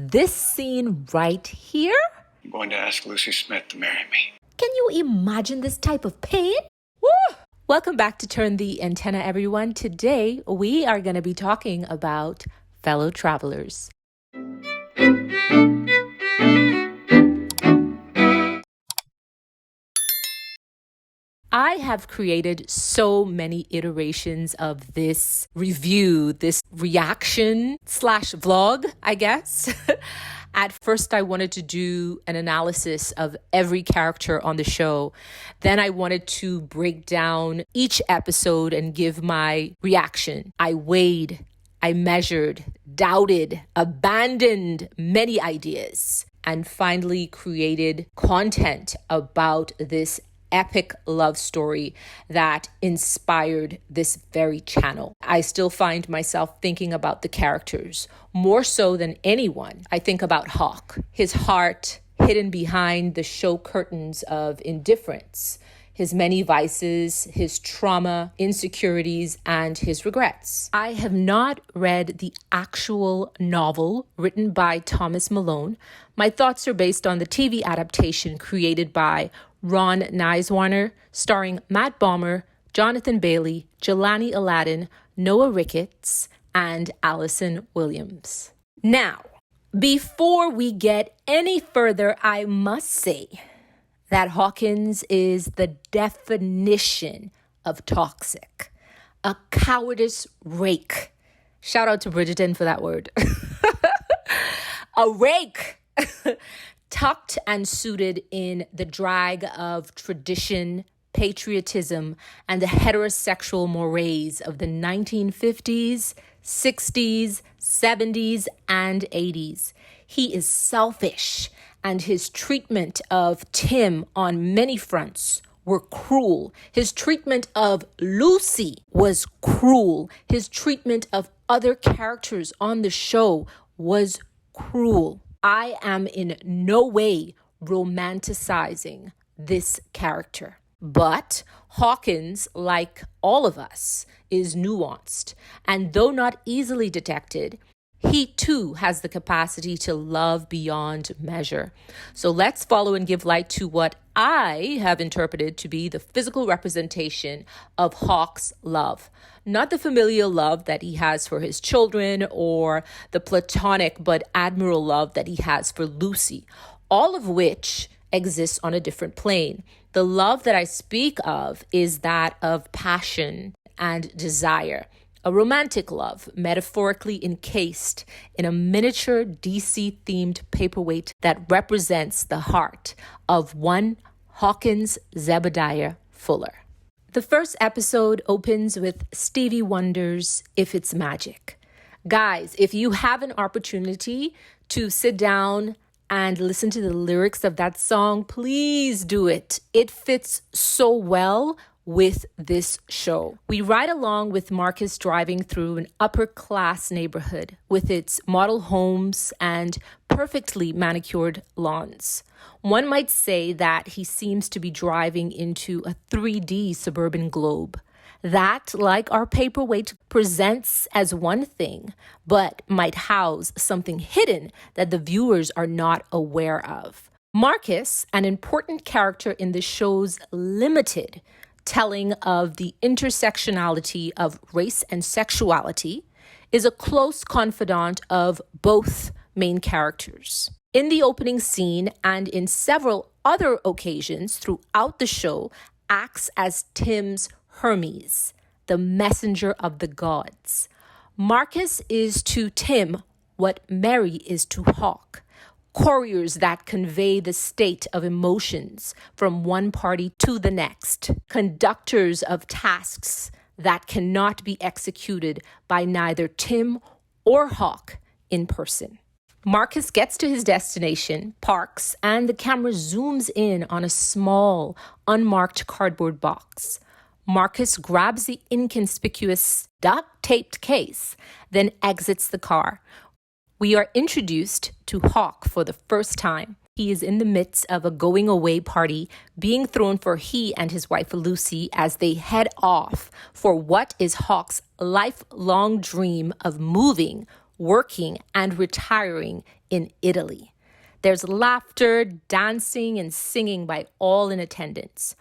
This scene right here? I'm going to ask Lucy Smith to marry me. Can you imagine this type of pain? Woo! Welcome back to Turn the Antenna, everyone. Today, we are going to be talking about fellow travelers. I have created so many iterations of this review, this reaction / vlog, I guess. At first, I wanted to do an analysis of every character on the show. Then I wanted to break down each episode and give my reaction. I weighed, I measured, doubted, abandoned many ideas, and finally created content about this epic love story that inspired this very channel. I still find myself thinking about the characters more so than anyone. I think about Hawk, his heart hidden behind the show curtains of indifference, his many vices, his trauma, insecurities, and his regrets. I have not read the actual novel written by Thomas Malone. My thoughts are based on the TV adaptation created by Ron Nyswaner, starring Matt Bomer, Jonathan Bailey, Jelani Aladdin, Noah Ricketts, and Allison Williams. Now, before we get any further, I must say that Hawkins is the definition of toxic, a cowardice rake. Shout out to Bridgerton for that word. A rake. Tucked and suited in the drag of tradition, patriotism, and the heterosexual mores of the 1950s, 60s, 70s, and 80s. He is selfish, and his treatment of Tim on many fronts were cruel. His treatment of Lucy was cruel. His treatment of other characters on the show was cruel. I am in no way romanticizing this character. But Hawkins, like all of us, is nuanced. And though not easily detected, he too has the capacity to love beyond measure. So let's follow and give light to what I have interpreted to be the physical representation of Hawk's love. Not the familial love that he has for his children or the platonic but admirable love that he has for Lucy, all of which exists on a different plane. The love that I speak of is that of passion and desire. A romantic love, metaphorically encased in a miniature DC-themed paperweight that represents the heart of one Hawkins Zebediah Fuller. The first episode opens with Stevie Wonder's If It's Magic. Guys, if you have an opportunity to sit down and listen to the lyrics of that song, please do it. It fits so well with this show. We ride along with Marcus driving through an upper-class neighborhood with its model homes and perfectly manicured lawns. One might say that he seems to be driving into a 3D suburban globe that, like our paperweight, presents as one thing, but might house something hidden that the viewers are not aware of. Marcus, an important character in the show's limited telling of the intersectionality of race and sexuality, is a close confidant of both main characters. In the opening scene and in several other occasions throughout the show, acts as Tim's Hermes, the messenger of the gods. Marcus is to Tim what Mary is to Hawk. Couriers that convey the state of emotions from one party to the next. Conductors of tasks that cannot be executed by neither Tim or Hawk in person. Marcus gets to his destination, parks, and the camera zooms in on a small, unmarked cardboard box. Marcus grabs the inconspicuous duct-taped case, then exits the car. We are introduced to Hawk for the first time. He is in the midst of a going-away party being thrown for he and his wife Lucy as they head off for what is Hawk's lifelong dream of moving working, and retiring in Italy. There's laughter, dancing, and singing by all in attendance.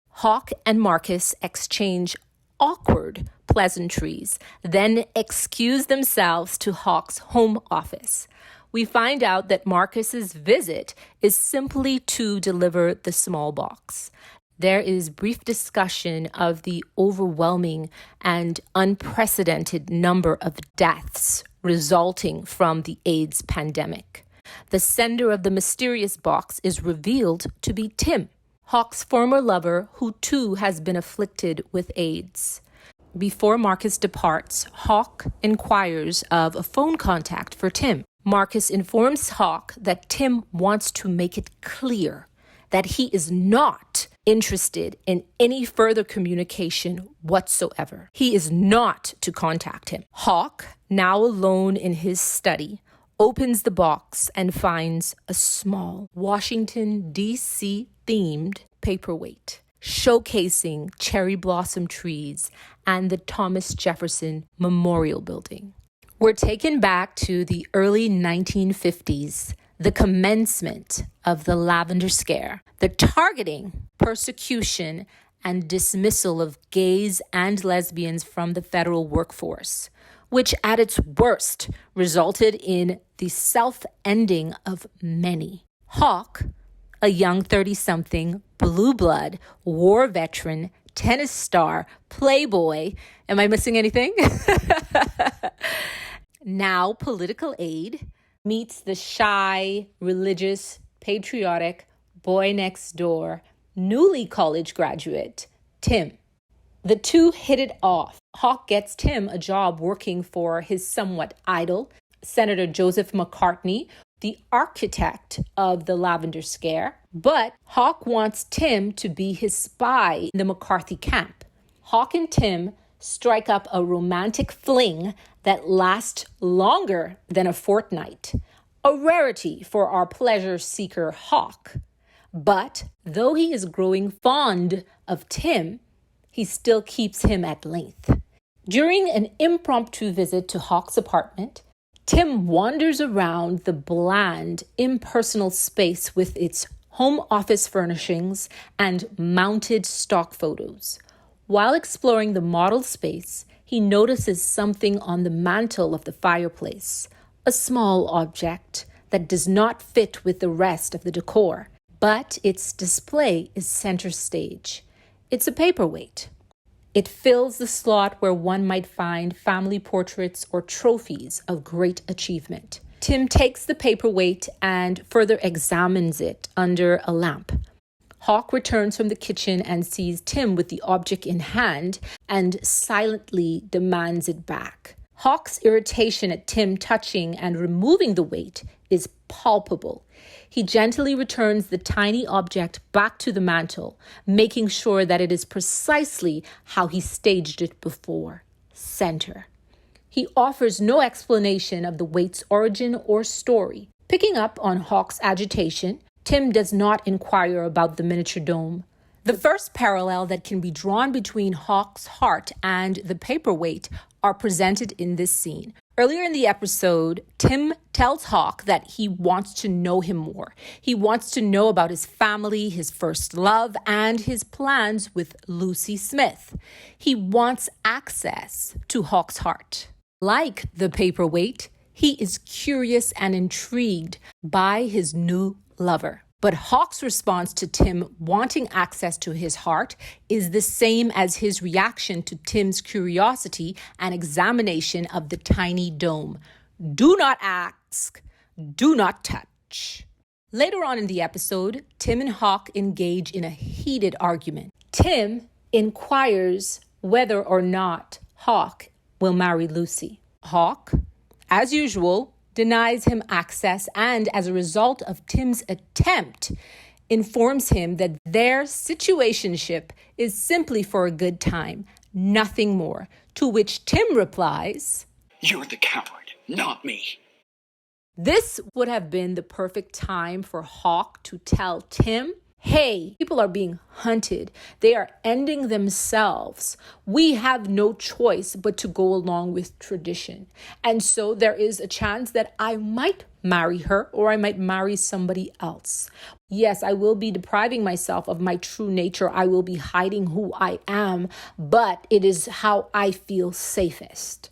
Hawk and Marcus exchange awkward pleasantries, then excuse themselves to Hawk's home office. We find out that Marcus's visit is simply to deliver the small box. There is brief discussion of the overwhelming and unprecedented number of deaths resulting from the AIDS pandemic. The sender of the mysterious box is revealed to be Tim, Hawk's former lover, who too has been afflicted with AIDS. Before Marcus departs, Hawk inquires of a phone contact for Tim. Marcus informs Hawk that Tim wants to make it clear that he is not interested in any further communication whatsoever. He is not to contact him. Hawk, now alone in his study, opens the box and finds a small Washington, D.C. themed paperweight showcasing cherry blossom trees and the Thomas Jefferson Memorial Building. We're taken back to the early 1950s, the commencement of the Lavender Scare, the targeting, persecution, and dismissal of gays and lesbians from the federal workforce, which at its worst resulted in the self-ending of many. Hawk, a young 30-something, blue blood, war veteran, tennis star, playboy, am I missing anything? Now political aide, meets the shy, religious, patriotic boy next door, newly college graduate, Tim. The two hit it off. Hawk gets Tim a job working for his somewhat idle Senator Joseph McCartney, the architect of the Lavender Scare. But Hawk wants Tim to be his spy in the McCarthy camp. Hawk and Tim strike up a romantic fling that lasts longer than a fortnight, a rarity for our pleasure seeker Hawk. But though he is growing fond of Tim, he still keeps him at length. During an impromptu visit to Hawk's apartment, Tim wanders around the bland, impersonal space with its home office furnishings and mounted stock photos. While exploring the model space, he notices something on the mantel of the fireplace, a small object that does not fit with the rest of the decor, but its display is center stage. It's a paperweight. It fills the slot where one might find family portraits or trophies of great achievement. Tim takes the paperweight and further examines it under a lamp. Hawk returns from the kitchen and sees Tim with the object in hand and silently demands it back. Hawk's irritation at Tim touching and removing the weight is palpable. He gently returns the tiny object back to the mantel, making sure that it is precisely how he staged it before, center. He offers no explanation of the weight's origin or story. Picking up on Hawk's agitation, Tim does not inquire about the miniature dome. The first parallel that can be drawn between Hawk's heart and the paperweight are presented in this scene. Earlier in the episode, Tim tells Hawk that he wants to know him more. He wants to know about his family, his first love, and his plans with Lucy Smith. He wants access to Hawk's heart. Like the paperweight, he is curious and intrigued by his new lover. But Hawk's response to Tim wanting access to his heart is the same as his reaction to Tim's curiosity and examination of the tiny dome. Do not ask, do not touch. Later on in the episode, Tim and Hawk engage in a heated argument. Tim inquires whether or not Hawk will marry Lucy. Hawk, as usual, denies him access and, as a result of Tim's attempt, informs him that their situationship is simply for a good time, nothing more. To which Tim replies, "You're the coward, not me." This would have been the perfect time for Hawk to tell Tim hey, people are being hunted. They are ending themselves. We have no choice but to go along with tradition. And so there is a chance that I might marry her or I might marry somebody else. Yes, I will be depriving myself of my true nature. I will be hiding who I am, but it is how I feel safest.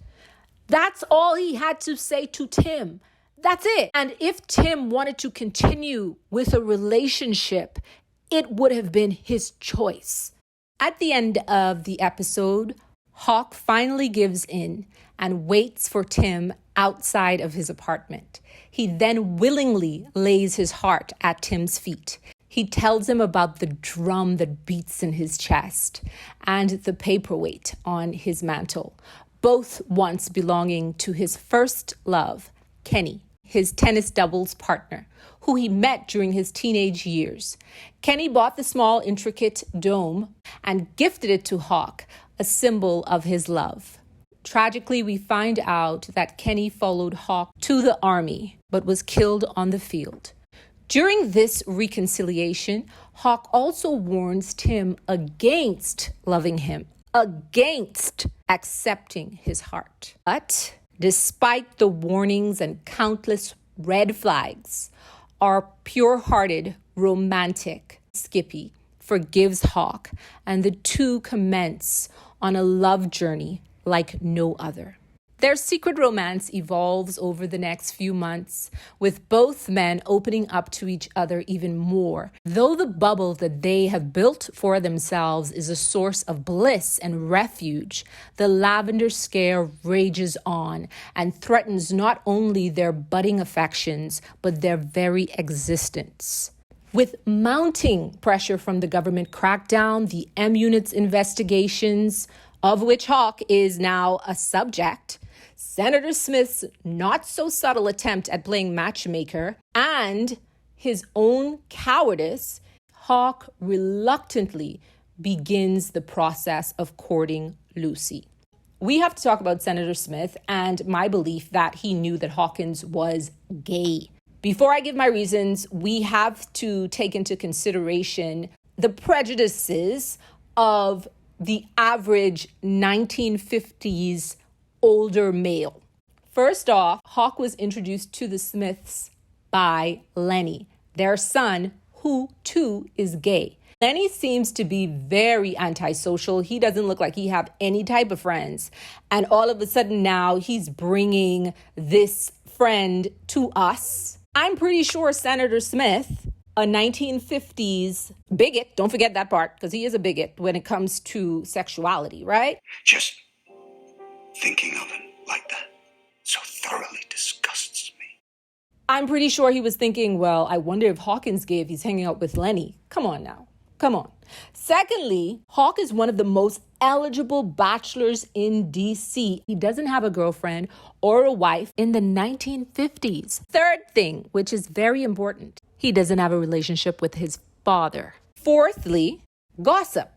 That's all he had to say to Tim. That's it. And if Tim wanted to continue with a relationship, it would have been his choice. At the end of the episode, Hawk finally gives in and waits for Tim outside of his apartment. He then willingly lays his heart at Tim's feet. He tells him about the drum that beats in his chest and the paperweight on his mantle, both once belonging to his first love, Kenny, his tennis doubles partner, who he met during his teenage years. Kenny bought the small, intricate dome and gifted it to Hawk, a symbol of his love. Tragically, we find out that Kenny followed Hawk to the army, but was killed on the field. During this reconciliation, Hawk also warns Tim against loving him, against accepting his heart. But despite the warnings and countless red flags, our pure-hearted, romantic Skippy forgives Hawk, and the two commence on a love journey like no other. Their secret romance evolves over the next few months, with both men opening up to each other even more. Though the bubble that they have built for themselves is a source of bliss and refuge, the lavender scare rages on and threatens not only their budding affections, but their very existence. With mounting pressure from the government crackdown, the M Unit's investigations, of which Hawk is now a subject, Senator Smith's not-so-subtle attempt at playing matchmaker, and his own cowardice, Hawk reluctantly begins the process of courting Lucy. We have to talk about Senator Smith and my belief that he knew that Hawkins was gay. Before I give my reasons, we have to take into consideration the prejudices of the average 1950s older male. First off, Hawk was introduced to the Smiths by Lenny, their son, who too is gay. Lenny seems to be very antisocial. He doesn't look like he have any type of friends. And all of a sudden now he's bringing this friend to us. I'm pretty sure Senator Smith, a 1950s bigot, don't forget that part, because he is a bigot when it comes to sexuality, right? Just thinking of it like that so thoroughly disgusts me. I'm pretty sure he was thinking, well, I wonder if Hawkins gay if he's hanging out with Lenny. Come on now. Come on. Secondly, Hawk is one of the most eligible bachelors in DC. He doesn't have a girlfriend or a wife in the 1950s. Third thing, which is very important, he doesn't have a relationship with his father. Fourthly, gossip.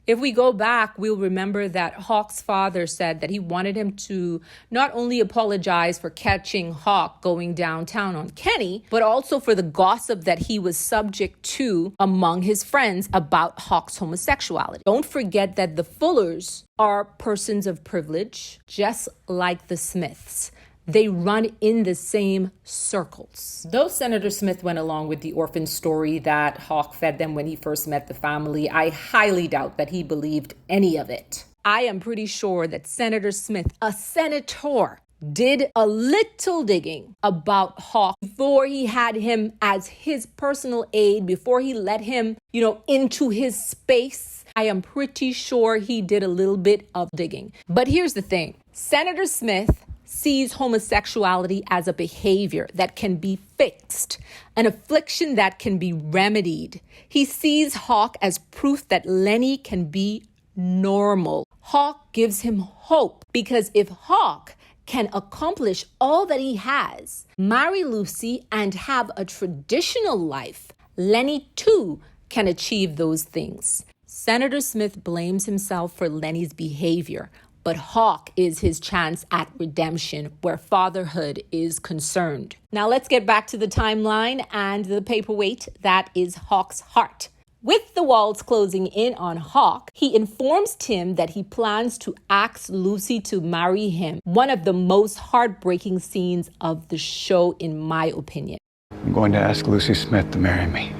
If we go back, we'll remember that Hawk's father said that he wanted him to not only apologize for catching Hawk going downtown on Kenny, but also for the gossip that he was subject to among his friends about Hawk's homosexuality. Don't forget that the Fullers are persons of privilege, just like the Smiths. They run in the same circles. Though Senator Smith went along with the orphan story that Hawk fed them when he first met the family, I highly doubt that he believed any of it. I am pretty sure that Senator Smith, a senator, did a little digging about Hawk before he had him as his personal aide, before he let him, into his space. I am pretty sure he did a little bit of digging. But here's the thing. Senator Smith sees homosexuality as a behavior that can be fixed, an affliction that can be remedied. He sees Hawk as proof that Lenny can be normal. Hawk gives him hope because if Hawk can accomplish all that he has, marry Lucy and have a traditional life, Lenny too can achieve those things. Senator Smith blames himself for Lenny's behavior, But Hawk is his chance at redemption where fatherhood is concerned. Now let's get back to the timeline and the paperweight that is Hawk's heart. With the walls closing in on Hawk, he informs Tim that he plans to ask Lucy to marry him. One of the most heartbreaking scenes of the show, in my opinion. I'm going to ask Lucy Smith to marry me.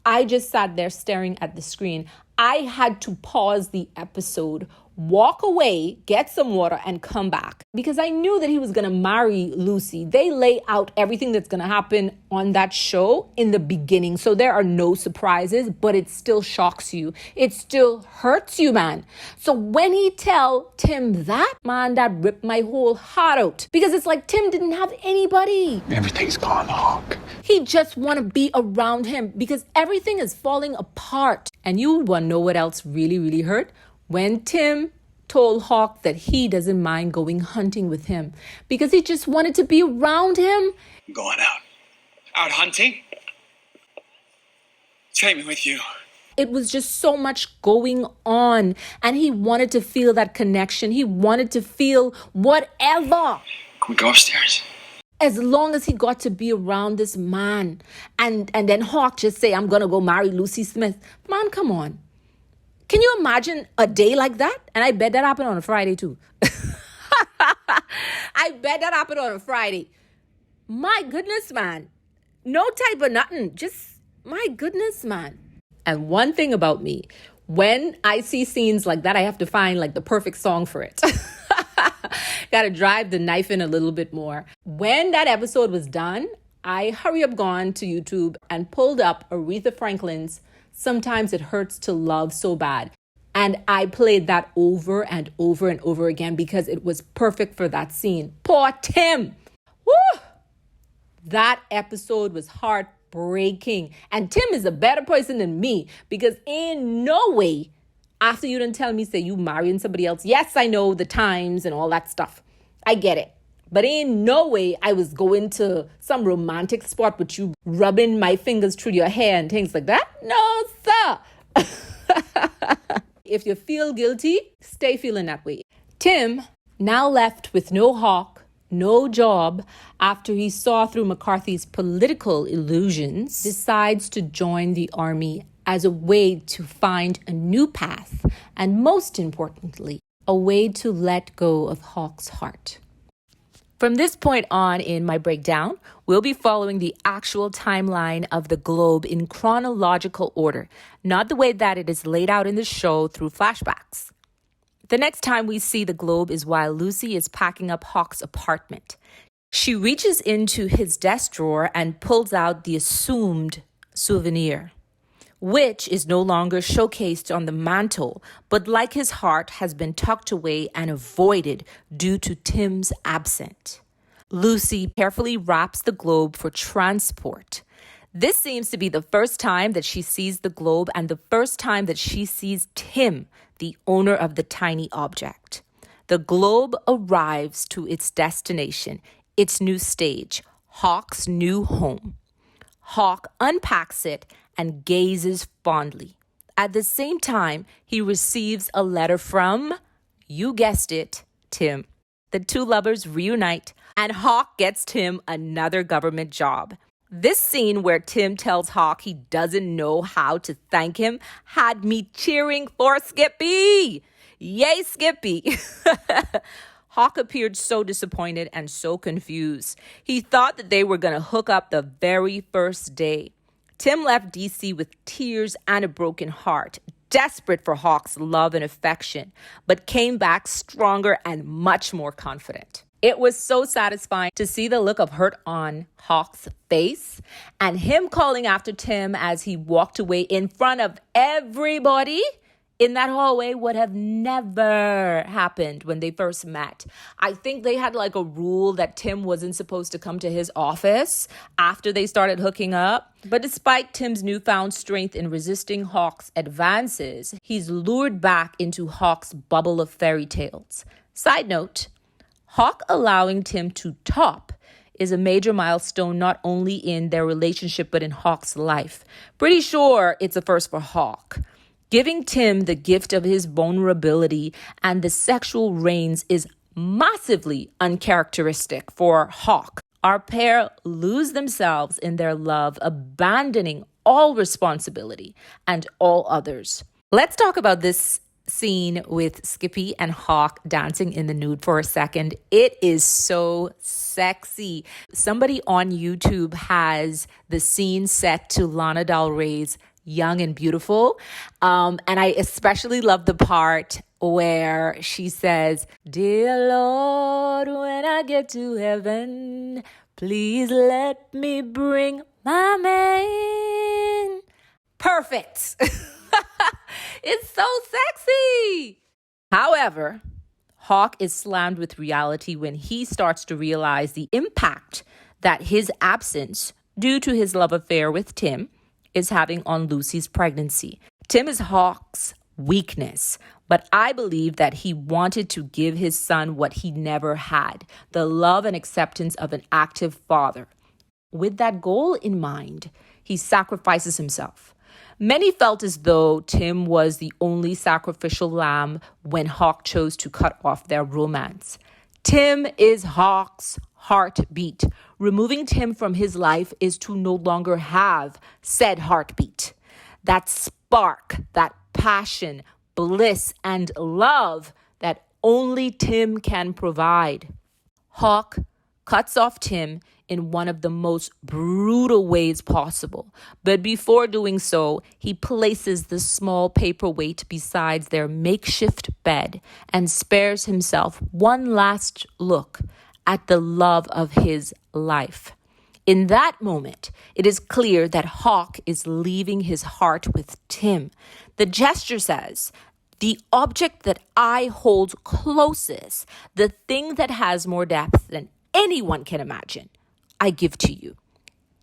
I just sat there staring at the screen. I had to pause the episode, walk away, get some water, and come back because I knew that he was going to marry Lucy. They lay out everything that's going to happen on that show in the beginning. So there are no surprises, but it still shocks you. It still hurts you, man. So when he tell Tim that, man, that ripped my whole heart out because it's like Tim didn't have anybody. Everything's gone, Hawk. He just want to be around him because everything is falling apart. And you want to know what else really, really hurt? When Tim told Hawk that he doesn't mind going hunting with him because he just wanted to be around him. I'm going out. Out hunting? Take me with you. It was just so much going on and he wanted to feel that connection. He wanted to feel whatever. Can we go upstairs? As long as he got to be around this man. And then Hawk just say, I'm going to go marry Lucy Smith. Man, come on. Can you imagine a day like that? And I bet that happened on a Friday too. I bet that happened on a Friday. My goodness, man. No type of nothing. Just, my goodness, man. And one thing about me, when I see scenes like that, I have to find like the perfect song for it. Gotta drive the knife in a little bit more. When that episode was done, I hurry up gone to YouTube and pulled up Aretha Franklin's Sometimes It Hurts to Love So Bad. And I played that over and over and over again because it was perfect for that scene. Poor Tim. Woo! That episode was heartbreaking. And Tim is a better person than me because in no way, after you didn't tell me, say you marrying somebody else. Yes, I know the times and all that stuff. I get it. But in no way I was going to some romantic spot with you rubbing my fingers through your hair and things like that. No, sir. If you feel guilty, stay feeling that way. Tim, now left with no Hawk, no job, after he saw through McCarthy's political illusions, decides to join the army as a way to find a new path and, most importantly, a way to let go of Hawk's heart. From this point on in my breakdown, we'll be following the actual timeline of the globe in chronological order, not the way that it is laid out in the show through flashbacks. The next time we see the globe is while Lucy is packing up Hawk's apartment. She reaches into his desk drawer and pulls out the assumed souvenir, which is no longer showcased on the mantle, but like his heart has been tucked away and avoided due to Tim's absence. Lucy carefully wraps the globe for transport. This seems to be the first time that she sees the globe and the first time that she sees Tim, the owner of the tiny object. The globe arrives to its destination, its new stage, Hawk's new home. Hawk unpacks it and gazes fondly. At the same time, he receives a letter from, you guessed it, Tim. The two lovers reunite, and Hawk gets Tim another government job. This scene where Tim tells Hawk he doesn't know how to thank him had me cheering for Skippy. Yay, Skippy. Hawk appeared so disappointed and so confused. He thought that they were going to hook up the very first day. Tim left DC with tears and a broken heart, desperate for Hawk's love and affection, but came back stronger and much more confident. It was so satisfying to see the look of hurt on Hawk's face and him calling after Tim as he walked away in front of everybody in that hallway would have never happened when they first met. I think they had like a rule that Tim wasn't supposed to come to his office after they started hooking up. But despite Tim's newfound strength in resisting Hawk's advances, he's lured back into Hawk's bubble of fairy tales. Side note, Hawk allowing Tim to top is a major milestone not only in their relationship but in Hawk's life. Pretty sure it's a first for Hawk. Giving Tim the gift of his vulnerability and the sexual reins is massively uncharacteristic for Hawk. Our pair lose themselves in their love, abandoning all responsibility and all others. Let's talk about this scene with Skippy and Hawk dancing in the nude for a second. It is so sexy. Somebody on YouTube has the scene set to Lana Del Rey's Young and Beautiful. And I especially love the part where she says, "Dear Lord, when I get to heaven, please let me bring my man." Perfect. It's so sexy. However, Hawk is slammed with reality when he starts to realize the impact that his absence, due to his love affair with Tim, is having on Lucy's pregnancy. Tim is Hawk's weakness, but I believe that he wanted to give his son what he never had, the love and acceptance of an active father. With that goal in mind, he sacrifices himself. Many felt as though Tim was the only sacrificial lamb when Hawk chose to cut off their romance. Tim is Hawk's heartbeat. Removing Tim from his life is to no longer have said heartbeat. That spark, that passion, bliss, and love that only Tim can provide. Hawk cuts off Tim in one of the most brutal ways possible. But before doing so, he places the small paperweight beside their makeshift bed and spares himself one last look at the love of his life. In that moment, it is clear that Hawk is leaving his heart with Tim. The gesture says, "The object that I hold closest, the thing that has more depth than anyone can imagine, I give to you."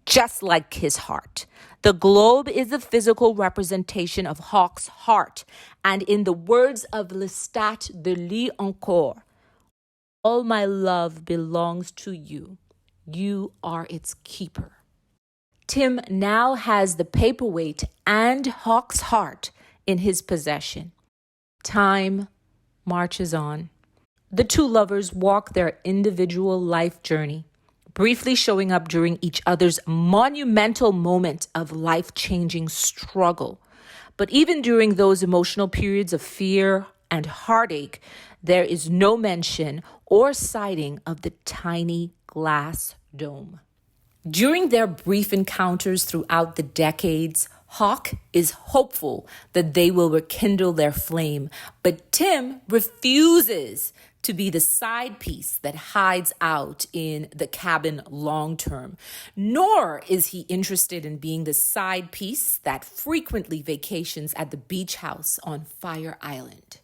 Just like his heart. The globe is a physical representation of Hawk's heart. And in the words of Lestat de Lis encore, "All my love belongs to you. You are its keeper." Tim now has the paperweight and Hawk's heart in his possession. Time marches on. The two lovers walk their individual life journey, briefly showing up during each other's monumental moment of life-changing struggle. But even during those emotional periods of fear and heartache, there is no mention or sighting of the tiny glass dome. During their brief encounters throughout the decades, Hawk is hopeful that they will rekindle their flame, but Tim refuses to be the side piece that hides out in the cabin long term, nor is he interested in being the side piece that frequently vacations at the beach house on Fire Island.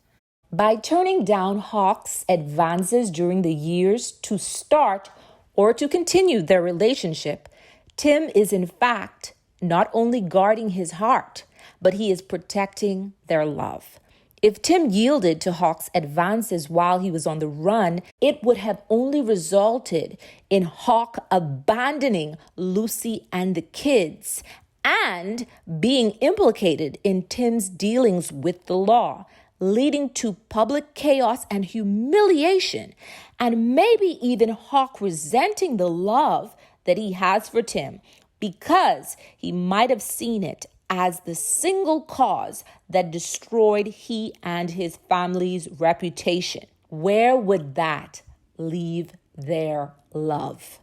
By turning down Hawk's advances during the years to start or to continue their relationship, Tim is in fact not only guarding his heart, but he is protecting their love. If Tim yielded to Hawk's advances while he was on the run, it would have only resulted in Hawk abandoning Lucy and the kids and being implicated in Tim's dealings with the law, leading to public chaos and humiliation, and maybe even Hawk resenting the love that he has for Tim because he might have seen it as the single cause that destroyed he and his family's reputation. Where would that leave their love?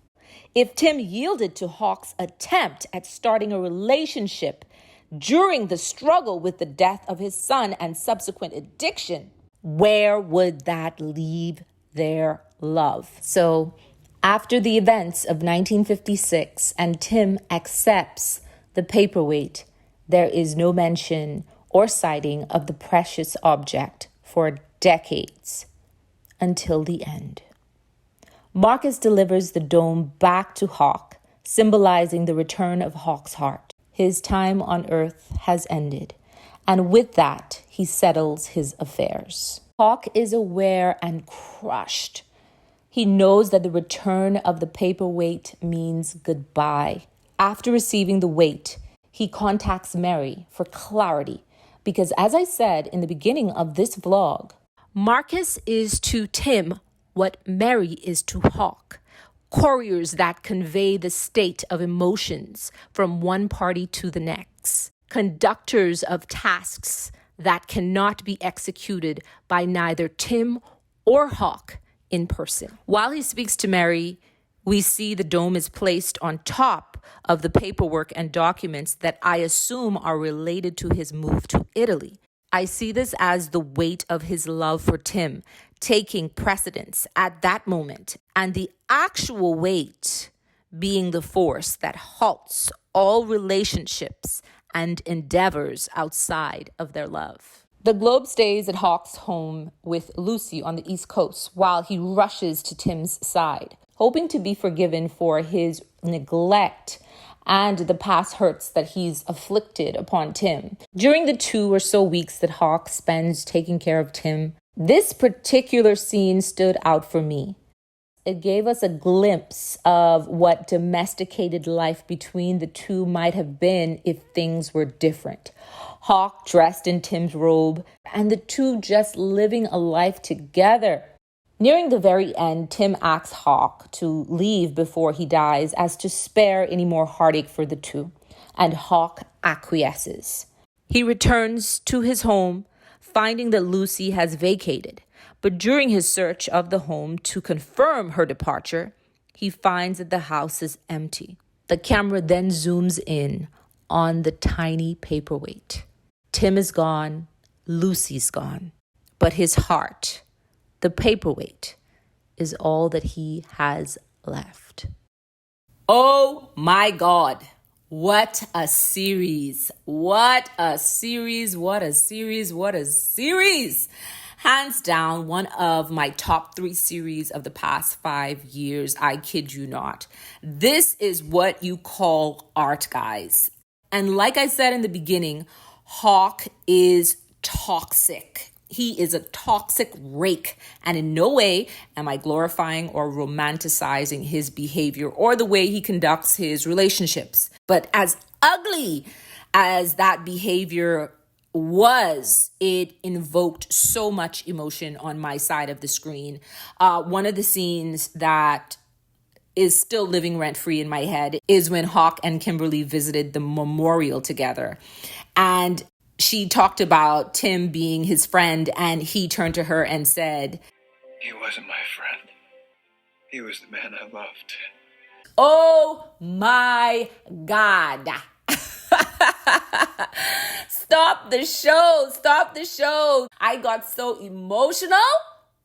If Tim yielded to Hawk's attempt at starting a relationship during the struggle with the death of his son and subsequent addiction, where would that leave their love? So, after the events of 1956 and Tim accepts the paperweight, there is no mention or sighting of the precious object for decades until the end. Marcus delivers the dome back to Hawk, symbolizing the return of Hawk's heart. His time on earth has ended, and with that, he settles his affairs. Hawk is aware and crushed. He knows that the return of the paperweight means goodbye. After receiving the weight, he contacts Mary for clarity, Because as I said in the beginning of this vlog, Marcus is to Tim what Mary is to Hawk. Couriers that convey the state of emotions from one party to the next. Conductors of tasks that cannot be executed by neither Tim or Hawk in person. While he speaks to Mary, we see the dome is placed on top of the paperwork and documents that I assume are related to his move to Italy. I see this as the weight of his love for Tim taking precedence at that moment, and the actual weight being the force that halts all relationships and endeavors outside of their love. The Globe stays at Hawk's home with Lucy on the East Coast while he rushes to Tim's side, hoping to be forgiven for his neglect and the past hurts that he's afflicted upon Tim. During the 2 or so weeks that Hawk spends taking care of Tim, this particular scene stood out for me. It gave us a glimpse of what domesticated life between the two might have been if things were different. Hawk dressed in Tim's robe, and the two just living a life together. Nearing the very end, Tim asks Hawk to leave before he dies as to spare any more heartache for the two, and Hawk acquiesces. He returns to his home, finding that Lucy has vacated. But during his search of the home to confirm her departure, he finds that the house is empty. The camera then zooms in on the tiny paperweight. Tim is gone, Lucy's gone, but his heart, the paperweight, is all that he has left. Oh my God. What a series. What a series. What a series. What a series. Hands down, one of my top 3 series of the past 5 years. I kid you not. This is what you call art, guys. And like I said in the beginning, Hawk is toxic. He is a toxic rake, and in no way am I glorifying or romanticizing his behavior or the way he conducts his relationships. But as ugly as that behavior was, it invoked so much emotion on my side of the screen. One of the scenes that is still living rent-free in my head is when Hawk and Kimberly visited the memorial together. And she talked about Tim being his friend, and he turned to her and said, He wasn't my friend. He was the man I loved. Oh my God. Stop the show. Stop the show. I got so emotional.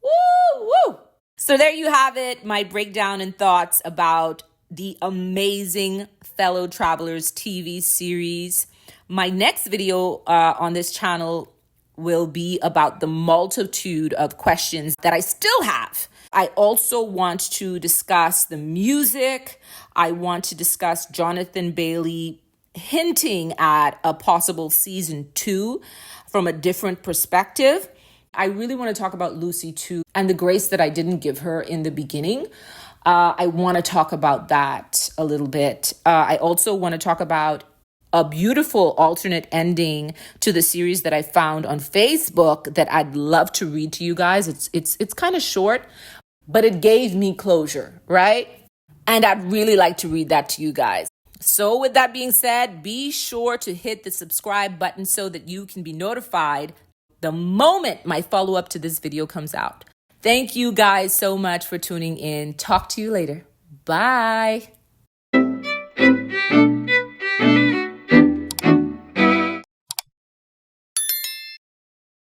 Woo, woo. So there you have it, my breakdown and thoughts about the amazing Fellow Travelers TV series. My next video on this channel will be about the multitude of questions that I still have. I also want to discuss the music. I want to discuss Jonathan Bailey hinting at a possible season 2 from a different perspective. I really want to talk about Lucy too, and the grace that I didn't give her in the beginning. I want to talk about that a little bit. I also want to talk about a beautiful alternate ending to the series that I found on Facebook that I'd love to read to you guys. It's kind of short, but it gave me closure, right? And I'd really like to read that to you guys. So with that being said, be sure to hit the subscribe button so that you can be notified the moment my follow-up to this video comes out. Thank you guys so much for tuning in. Talk to you later. Bye.